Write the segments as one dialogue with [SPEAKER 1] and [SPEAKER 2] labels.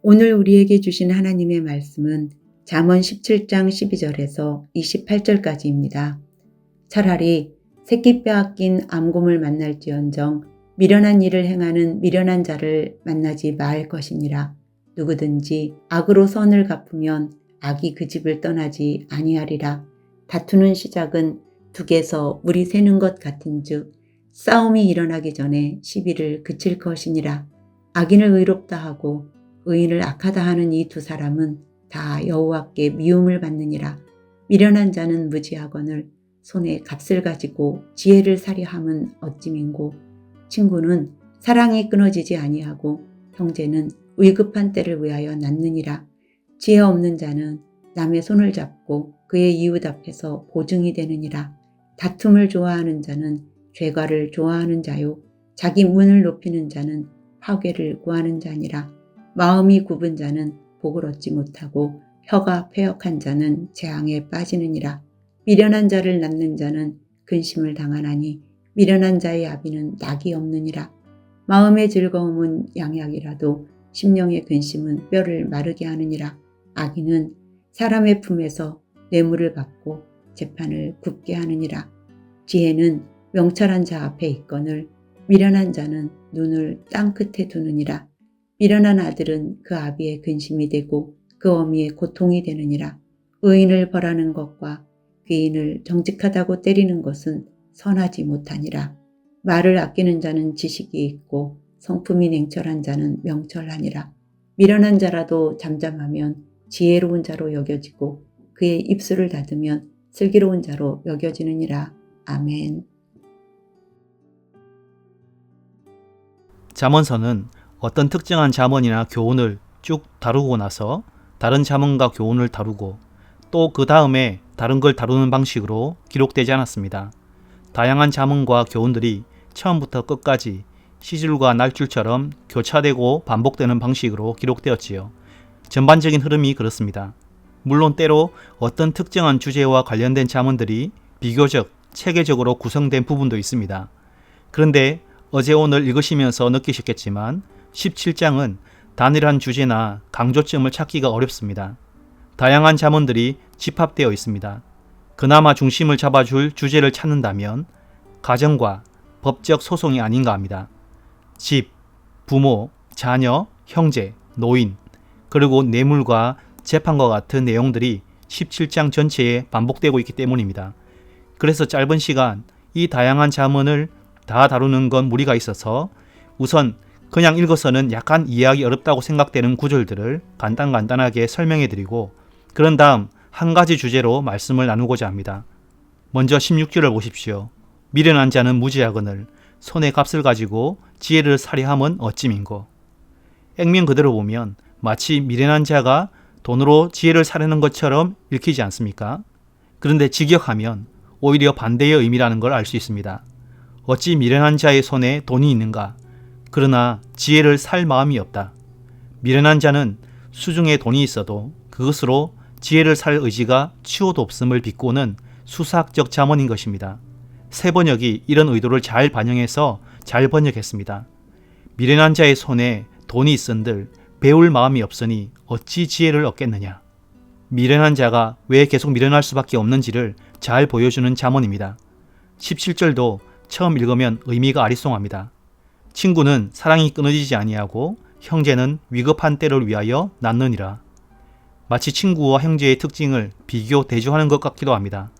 [SPEAKER 1] 오늘 우리에게 주신 하나님의 말씀은 잠언 17장 12절에서 28절까지입니다. 차라리 새끼 빼앗긴 암곰을 만날지언정 미련한 일을 행하는 미련한 자를 만나지 말 것이니라. 누구든지 악으로 선을 갚으면 악이 그 집을 떠나지 아니하리라. 다투는 시작은 둑에서 물이 새는 것 같은즉 싸움이 일어나기 전에 시비를 그칠 것이니라. 악인을 의롭다 하고 의인을 악하다 하는 이 두 사람은 다 여호와께 미움을 받느니라. 미련한 자는 무지하거늘 손에 값을 가지고 지혜를 사려함은 어찌민고. 친구는 사랑이 끊어지지 아니하고 형제는 위급한 때를 위하여 낳느니라. 지혜 없는 자는 남의 손을 잡고 그의 이웃 앞에서 보증이 되느니라. 다툼을 좋아하는 자는 죄과를 좋아하는 자요 자기 문을 높이는 자는 파괴를 구하는 자니라. 마음이 굽은 자는 복을 얻지 못하고 혀가 패역한 자는 재앙에 빠지느니라. 미련한 자를 낳는 자는 근심을 당하나니 미련한 자의 아비는 낙이 없느니라. 마음의 즐거움은 양약이라도 심령의 근심은 뼈를 마르게 하느니라. 악인은 사람의 품에서 뇌물을 받고 재판을 굽게 하느니라. 지혜는 명철한 자 앞에 있거늘 미련한 자는 눈을 땅 끝에 두느니라. 미련한 아들은 그 아비의 근심이 되고 그 어미의 고통이 되느니라. 의인을 벌하는 것과 귀인을 정직하다고 때리는 것은 선하지 못하니라. 말을 아끼는 자는 지식이 있고 성품이 냉철한 자는 명철하니라. 미련한 자라도 잠잠하면 지혜로운 자로 여겨지고 그의 입술을 닫으면 슬기로운 자로 여겨지느니라. 아멘.
[SPEAKER 2] 잠언서는 어떤 특정한 잠언이나 교훈을 쭉 다루고 나서 다른 잠언과 교훈을 다루고 또 그 다음에 다른 걸 다루는 방식으로 기록되지 않았습니다. 다양한 잠언과 교훈들이 처음부터 끝까지 시줄과 날줄처럼 교차되고 반복되는 방식으로 기록되었지요. 전반적인 흐름이 그렇습니다. 물론 때로 어떤 특정한 주제와 관련된 잠언들이 비교적 체계적으로 구성된 부분도 있습니다. 그런데 어제 오늘 읽으시면서 느끼셨겠지만 17장은 단일한 주제나 강조점을 찾기가 어렵습니다. 다양한 잠언들이 집합되어 있습니다. 그나마 중심을 잡아줄 주제를 찾는다면 가정과 법적 소송이 아닌가 합니다. 집, 부모, 자녀, 형제, 노인, 그리고 뇌물과 재판과 같은 내용들이 17장 전체에 반복되고 있기 때문입니다. 그래서 짧은 시간 이 다양한 잠언을 다 다루는 건 무리가 있어서 우선 그냥 읽어서는 약간 이해하기 어렵다고 생각되는 구절들을 간단하게 설명해드리고 그런 다음 한 가지 주제로 말씀을 나누고자 합니다. 먼저 16절을 보십시오. 미련한 자는 무지하거늘 손에 값을 가지고 지혜를 사려함은 어찌민고. 액면 그대로 보면 마치 미련한 자가 돈으로 지혜를 사려는 것처럼 읽히지 않습니까? 그런데 직역하면 오히려 반대의 의미라는 걸 알 수 있습니다. 어찌 미련한 자의 손에 돈이 있는가? 그러나 지혜를 살 마음이 없다. 미련한 자는 수중에 돈이 있어도 그것으로 지혜를 살 의지가 치호도 없음을 비꼬는 수사학적 잠언인 것입니다. 새 번역이 이런 의도를 잘 반영해서 잘 번역했습니다. 미련한 자의 손에 돈이 있은들 배울 마음이 없으니 어찌 지혜를 얻겠느냐. 미련한 자가 왜 계속 미련할 수밖에 없는지를 잘 보여주는 잠언입니다. 17절도 처음 읽으면 의미가 아리송합니다. 친구는 사랑이 끊어지지 아니하고 형제는 위급한 때를 위하여 낳느니라. 마치 친구와 형제의 특징을 비교 대조하는 것 같기도 합니다.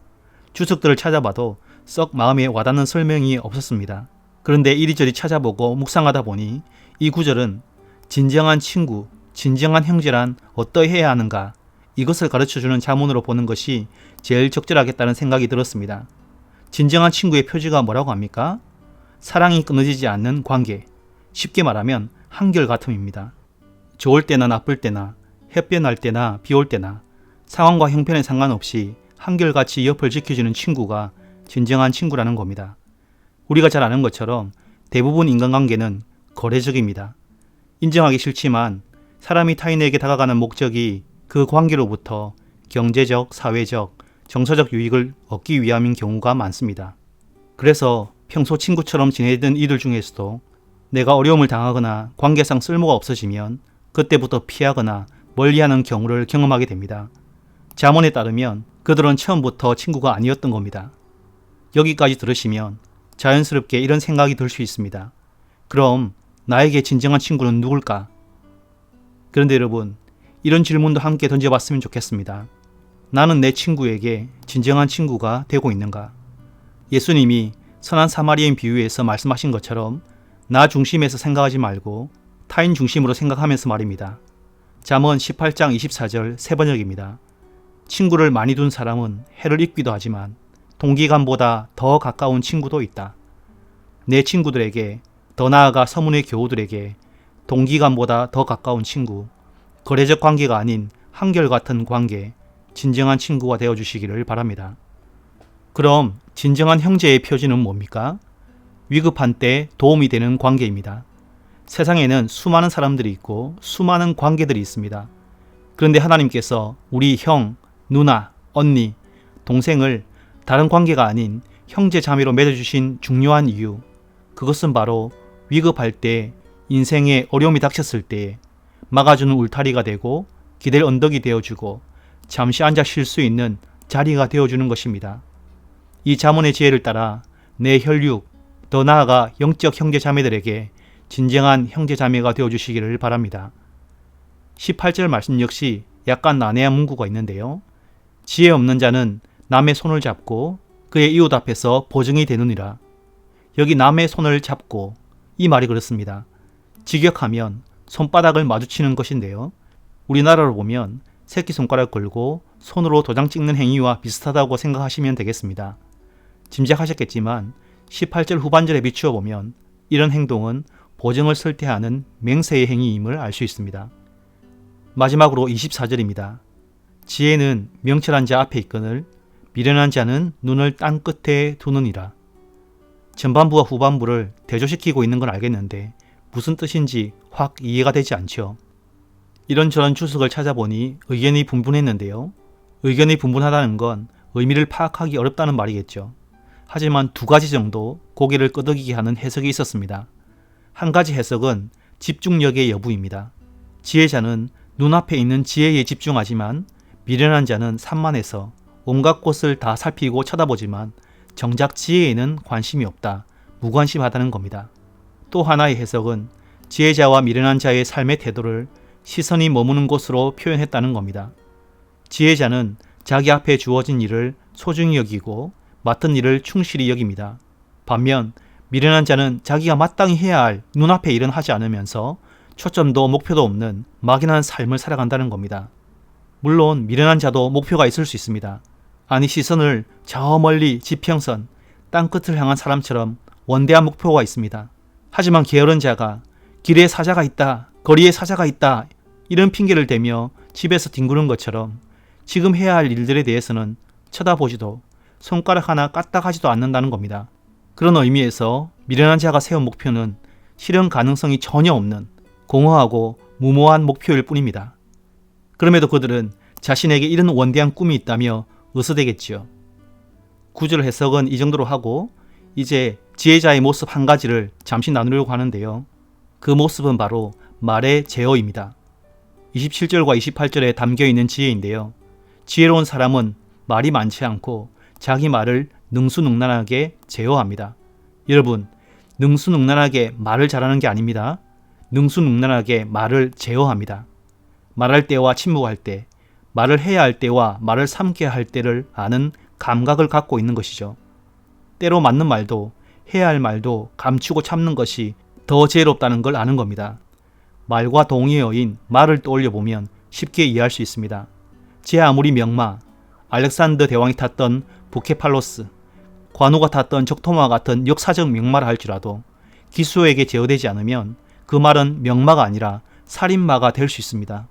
[SPEAKER 2] 주석들을 찾아봐도 썩 마음에 와닿는 설명이 없었습니다. 그런데 이리저리 찾아보고 묵상하다 보니 이 구절은 진정한 친구, 진정한 형제란 어떠해야 하는가 이것을 가르쳐주는 자문으로 보는 것이 제일 적절하겠다는 생각이 들었습니다. 진정한 친구의 표지가 뭐라고 합니까? 사랑이 끊어지지 않는 관계, 쉽게 말하면 한결같음입니다. 좋을 때나 나쁠 때나 햇볕 날 때나 비 올 때나 상황과 형편에 상관없이 한결같이 옆을 지켜주는 친구가 진정한 친구라는 겁니다. 우리가 잘 아는 것처럼 대부분 인간관계는 거래적입니다. 인정하기 싫지만 사람이 타인에게 다가가는 목적이 그 관계로부터 경제적, 사회적, 정서적 유익을 얻기 위함인 경우가 많습니다. 그래서 평소 친구처럼 지내던 이들 중에서도 내가 어려움을 당하거나 관계상 쓸모가 없어지면 그때부터 피하거나 멀리하는 경우를 경험하게 됩니다. 잠언에 따르면 그들은 처음부터 친구가 아니었던 겁니다. 여기까지 들으시면 자연스럽게 이런 생각이 들 수 있습니다. 그럼 나에게 진정한 친구는 누굴까? 그런데 여러분, 이런 질문도 함께 던져봤으면 좋겠습니다. 나는 내 친구에게 진정한 친구가 되고 있는가? 예수님이 선한 사마리아인 비유에서 말씀하신 것처럼 나 중심에서 생각하지 말고 타인 중심으로 생각하면서 말입니다. 잠언 18장 24절 세 번역입니다. 친구를 많이 둔 사람은 해를 입기도 하지만 동기간보다 더 가까운 친구도 있다. 내 친구들에게, 더 나아가 서문의 교우들에게 동기간보다 더 가까운 친구, 거래적 관계가 아닌 한결같은 관계, 진정한 친구가 되어주시기를 바랍니다. 그럼 진정한 형제의 표지는 뭡니까? 위급한 때 도움이 되는 관계입니다. 세상에는 수많은 사람들이 있고 수많은 관계들이 있습니다. 그런데 하나님께서 우리 형, 누나, 언니, 동생을 다른 관계가 아닌 형제 자매로 맺어주신 중요한 이유, 그것은 바로 위급할 때, 인생에 어려움이 닥쳤을 때 막아주는 울타리가 되고 기댈 언덕이 되어주고 잠시 앉아 쉴 수 있는 자리가 되어주는 것입니다. 이 잠언의 지혜를 따라 내 혈육, 더 나아가 영적 형제 자매들에게 진정한 형제 자매가 되어주시기를 바랍니다. 18절 말씀 역시 약간 난해한 문구가 있는데요. 지혜 없는 자는 남의 손을 잡고 그의 이웃 앞에서 보증이 되느니라. 여기 남의 손을 잡고 이 말이 그렇습니다. 직역하면 손바닥을 마주치는 것인데요. 우리나라로 보면 새끼손가락 걸고 손으로 도장 찍는 행위와 비슷하다고 생각하시면 되겠습니다. 짐작하셨겠지만 18절 후반절에 비추어 보면 이런 행동은 보증을 설태하는 맹세의 행위임을 알 수 있습니다. 마지막으로 24절입니다. 지혜는 명철한 자 앞에 있거늘 미련한 자는 눈을 땅 끝에 두느니라. 전반부와 후반부를 대조시키고 있는 건 알겠는데 무슨 뜻인지 확 이해가 되지 않죠. 이런저런 주석을 찾아보니 의견이 분분했는데요. 의견이 분분하다는 건 의미를 파악하기 어렵다는 말이겠죠. 하지만 두 가지 정도 고개를 끄덕이게 하는 해석이 있었습니다. 한 가지 해석은 집중력의 여부입니다. 지혜자는 눈앞에 있는 지혜에 집중하지만 미련한 자는 산만해서 온갖 곳을 다 살피고 쳐다보지만 정작 지혜에는 관심이 없다, 무관심하다는 겁니다. 또 하나의 해석은 지혜자와 미련한 자의 삶의 태도를 시선이 머무는 곳으로 표현했다는 겁니다. 지혜자는 자기 앞에 주어진 일을 소중히 여기고 맡은 일을 충실히 여깁니다. 반면 미련한 자는 자기가 마땅히 해야 할 눈앞의 일은 하지 않으면서 초점도 목표도 없는 막연한 삶을 살아간다는 겁니다. 물론 미련한 자도 목표가 있을 수 있습니다. 아니 시선을 저 멀리 지평선, 땅끝을 향한 사람처럼 원대한 목표가 있습니다. 하지만 게으른 자가 길에 사자가 있다, 거리에 사자가 있다 이런 핑계를 대며 집에서 뒹구는 것처럼 지금 해야 할 일들에 대해서는 쳐다보지도 손가락 하나 까딱하지도 않는다는 겁니다. 그런 의미에서 미련한 자가 세운 목표는 실현 가능성이 전혀 없는 공허하고 무모한 목표일 뿐입니다. 그럼에도 그들은 자신에게 이런 원대한 꿈이 있다며 의서대겠지요. 구절 해석은 이 정도로 하고 이제 지혜자의 모습 한 가지를 잠시 나누려고 하는데요. 그 모습은 바로 말의 제어입니다. 27절과 28절에 담겨있는 지혜인데요. 지혜로운 사람은 말이 많지 않고 자기 말을 능수능란하게 제어합니다. 여러분, 능수능란하게 말을 잘하는 게 아닙니다. 능수능란하게 말을 제어합니다. 말할 때와 침묵할 때, 말을 해야 할 때와 말을 삼켜야 할 때를 아는 감각을 갖고 있는 것이죠. 때로 맞는 말도 해야 할 말도 감추고 참는 것이 더 지혜롭다는 걸 아는 겁니다. 말과 동의의 어인 말을 떠올려 보면 쉽게 이해할 수 있습니다. 제 아무리 명마, 알렉산더 대왕이 탔던 부케팔로스, 관우가 탔던 적토마 같은 역사적 명마를 할지라도 기수에게 제어되지 않으면 그 말은 명마가 아니라 살인마가 될 수 있습니다.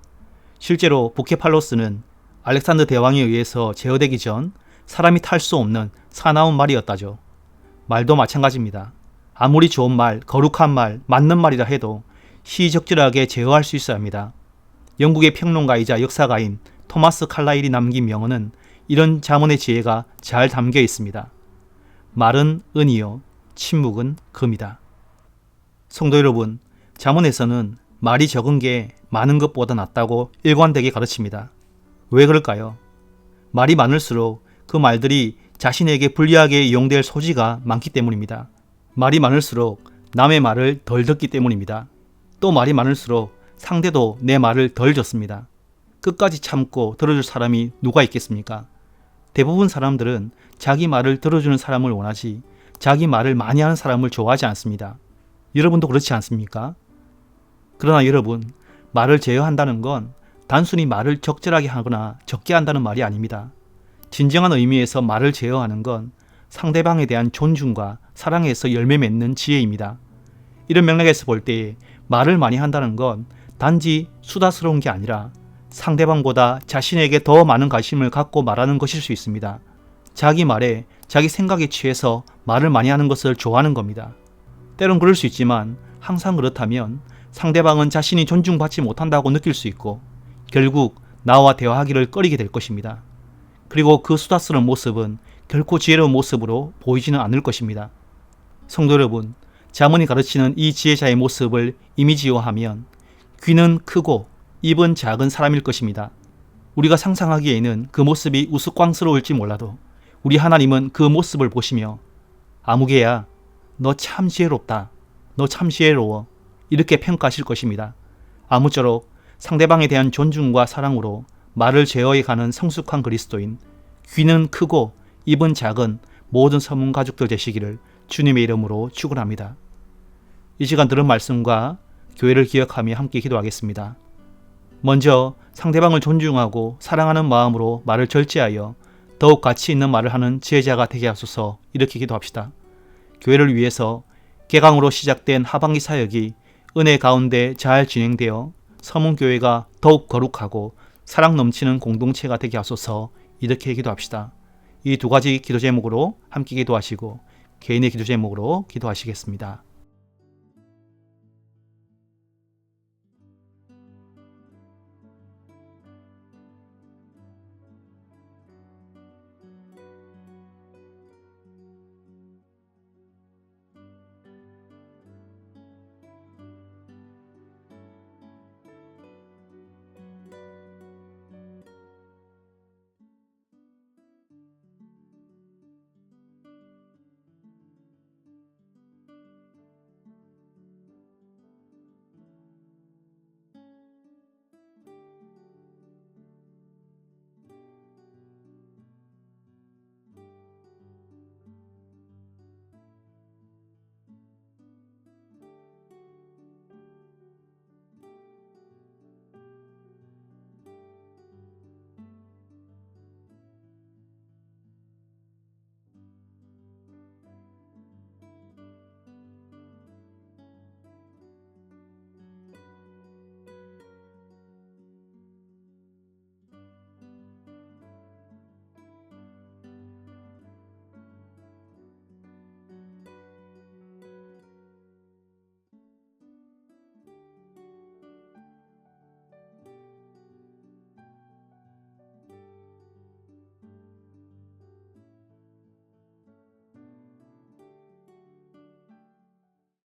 [SPEAKER 2] 실제로 부케팔로스는 알렉산더 대왕에 의해서 제어되기 전 사람이 탈 수 없는 사나운 말이었다죠. 말도 마찬가지입니다. 아무리 좋은 말, 거룩한 말, 맞는 말이라 해도 시적절하게 제어할 수 있어야 합니다. 영국의 평론가이자 역사가인 토마스 칼라일이 남긴 명언은 이런 잠언의 지혜가 잘 담겨 있습니다. 말은 은이요, 침묵은 금이다. 성도 여러분, 잠언에서는 말이 적은 게 많은 것보다 낫다고 일관되게 가르칩니다. 왜 그럴까요? 말이 많을수록 그 말들이 자신에게 불리하게 이용될 소지가 많기 때문입니다. 말이 많을수록 남의 말을 덜 듣기 때문입니다. 또 말이 많을수록 상대도 내 말을 덜 듣습니다. 끝까지 참고 들어줄 사람이 누가 있겠습니까? 대부분 사람들은 자기 말을 들어주는 사람을 원하지 자기 말을 많이 하는 사람을 좋아하지 않습니다. 여러분도 그렇지 않습니까? 그러나 여러분, 말을 제어한다는 건 단순히 말을 적절하게 하거나 적게 한다는 말이 아닙니다. 진정한 의미에서 말을 제어하는 건 상대방에 대한 존중과 사랑에서 열매 맺는 지혜입니다. 이런 맥락에서 볼 때 말을 많이 한다는 건 단지 수다스러운 게 아니라 상대방보다 자신에게 더 많은 관심을 갖고 말하는 것일 수 있습니다. 자기 말에 자기 생각에 취해서 말을 많이 하는 것을 좋아하는 겁니다. 때론 그럴 수 있지만 항상 그렇다면 상대방은 자신이 존중받지 못한다고 느낄 수 있고 결국 나와 대화하기를 꺼리게 될 것입니다. 그리고 그 수다스러운 모습은 결코 지혜로운 모습으로 보이지는 않을 것입니다. 성도 여러분, 잠언이 가르치는 이 지혜자의 모습을 이미지화하면 귀는 크고 입은 작은 사람일 것입니다. 우리가 상상하기에는 그 모습이 우스꽝스러울지 몰라도 우리 하나님은 그 모습을 보시며 아무개야, 너 참 지혜롭다. 너 참 지혜로워. 이렇게 평가하실 것입니다. 아무쪼록 상대방에 대한 존중과 사랑으로 말을 제어해가는 성숙한 그리스도인, 귀는 크고 입은 작은 모든 서문 가족들 되시기를 주님의 이름으로 축원합니다. 이 시간 들은 말씀과 교회를 기억하며 함께 기도하겠습니다. 먼저 상대방을 존중하고 사랑하는 마음으로 말을 절제하여 더욱 가치 있는 말을 하는 지혜자가 되게 하소서. 이렇게 기도합시다. 교회를 위해서 개강으로 시작된 하반기 사역이 은혜 가운데 잘 진행되어 서문교회가 더욱 거룩하고 사랑 넘치는 공동체가 되게 하소서. 이렇게 기도합시다. 이 두 가지 기도 제목으로 함께 기도하시고 개인의 기도 제목으로 기도하시겠습니다.